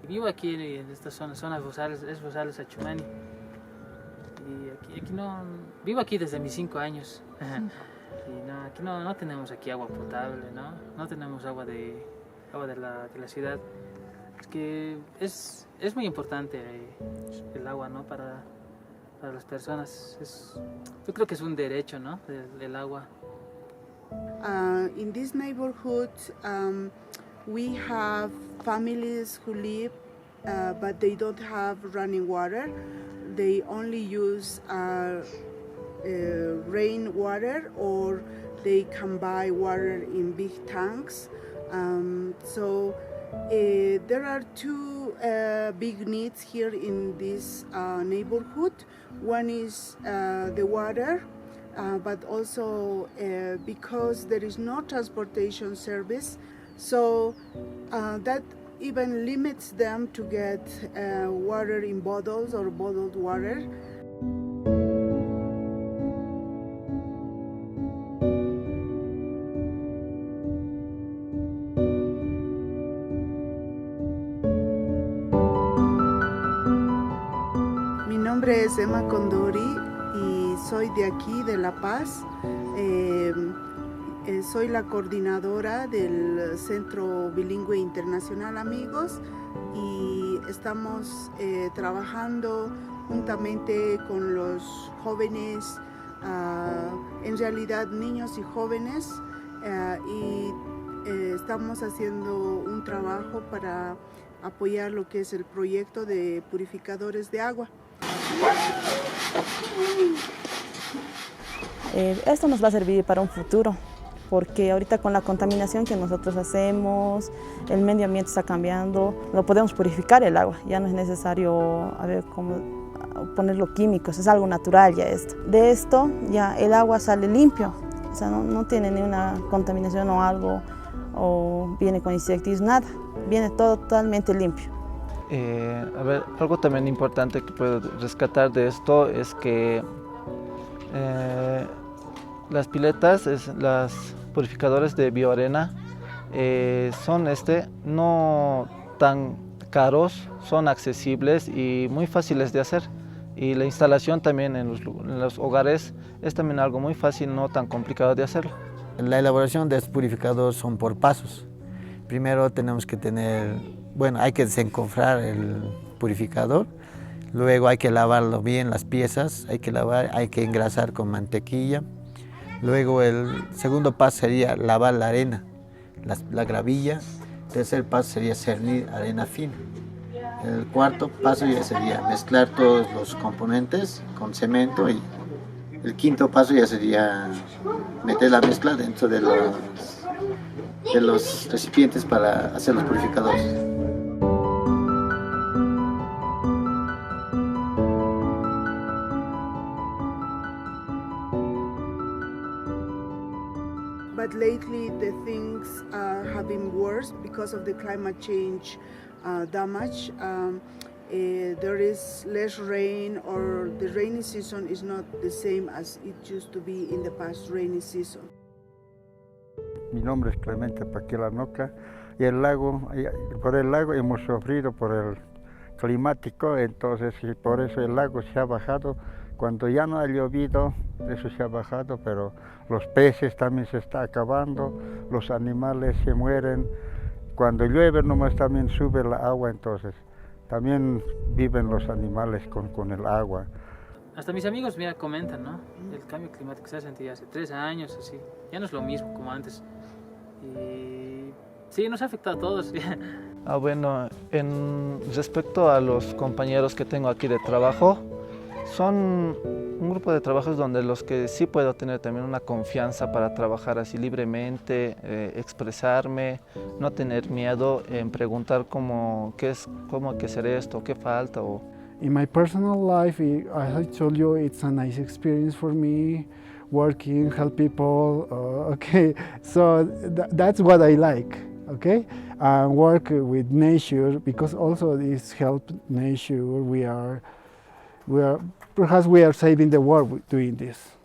Vivo aquí en esta zona Rosales, es Rosales Achumani. Y aquí no, vivo aquí desde mis 5 años. Y no, aquí no tenemos aquí agua potable, ¿no? No tenemos agua de la ciudad. Es que es muy importante el agua, ¿no? Para las personas. Yo creo que es un derecho, ¿no? El agua. In this neighborhood, we have families who live, but they don't have running water. They only use rainwater, or they can buy water in big tanks. So there are two big needs here in this neighborhood. One is the water, but also because there is no transportation service, so that even limits them to get water in bottles or bottled water. Mi nombre es Emma Condori y soy de aquí, de La Paz. Soy la coordinadora del Centro Bilingüe Internacional Amigos y estamos trabajando juntamente con los jóvenes, en realidad niños y jóvenes, y estamos haciendo un trabajo para apoyar lo que es el proyecto de purificadores de agua. Esto nos va a servir para un futuro, porque ahorita con la contaminación que nosotros hacemos, el medio ambiente está cambiando, no podemos purificar el agua, ya no es necesario ponerlo químicos, es algo natural ya esto. De esto ya el agua sale limpio, o sea, no tiene ni una contaminación o algo, o viene con insectos, nada, viene todo totalmente limpio. Algo también importante que puedo rescatar de esto es que las piletas, las purificadores de bioarena, son no tan caros, son accesibles y muy fáciles de hacer. Y la instalación también en los hogares es también algo muy fácil, no tan complicado de hacerlo. La elaboración de estos purificadores son por pasos. Primero tenemos que hay que desencofrar el purificador, luego hay que lavarlo bien las piezas, hay que engrasar con mantequilla. Luego el segundo paso sería lavar la arena, la gravilla. El tercer paso sería cernir arena fina. El cuarto paso ya sería mezclar todos los componentes con cemento, y el quinto paso ya sería meter la mezcla dentro de los recipientes para hacer los purificadores. But lately the things have been worse because of the climate change damage. There is less rain, or the rainy season is not the same as it used to be in the past rainy season. Mi nombre es Clemente Paquila Noca, y por el lago hemos sufrido por el climático, entonces y por eso el lago se ha bajado. Cuando ya no ha llovido, eso se ha bajado, pero los peces también se está acabando, los animales se mueren. Cuando llueve nomás también sube la agua, entonces también viven los animales con el agua. Hasta mis amigos comentan, ¿no? El cambio climático se ha sentido hace 3 años, así. Ya no es lo mismo como antes. Y sí, nos ha afectado a todos. Bueno, respecto a los compañeros que tengo aquí de trabajo, son un grupo de trabajos donde los que sí puedo tener también una confianza para trabajar así libremente, expresarme, no tener miedo en preguntar cómo hay que hacer esto, qué falta. In my personal life, as I told you, it's a nice experience for me, working, help people, okay, so that's what I like, okay, and work with nature, because also this help nature, perhaps we are saving the world doing this.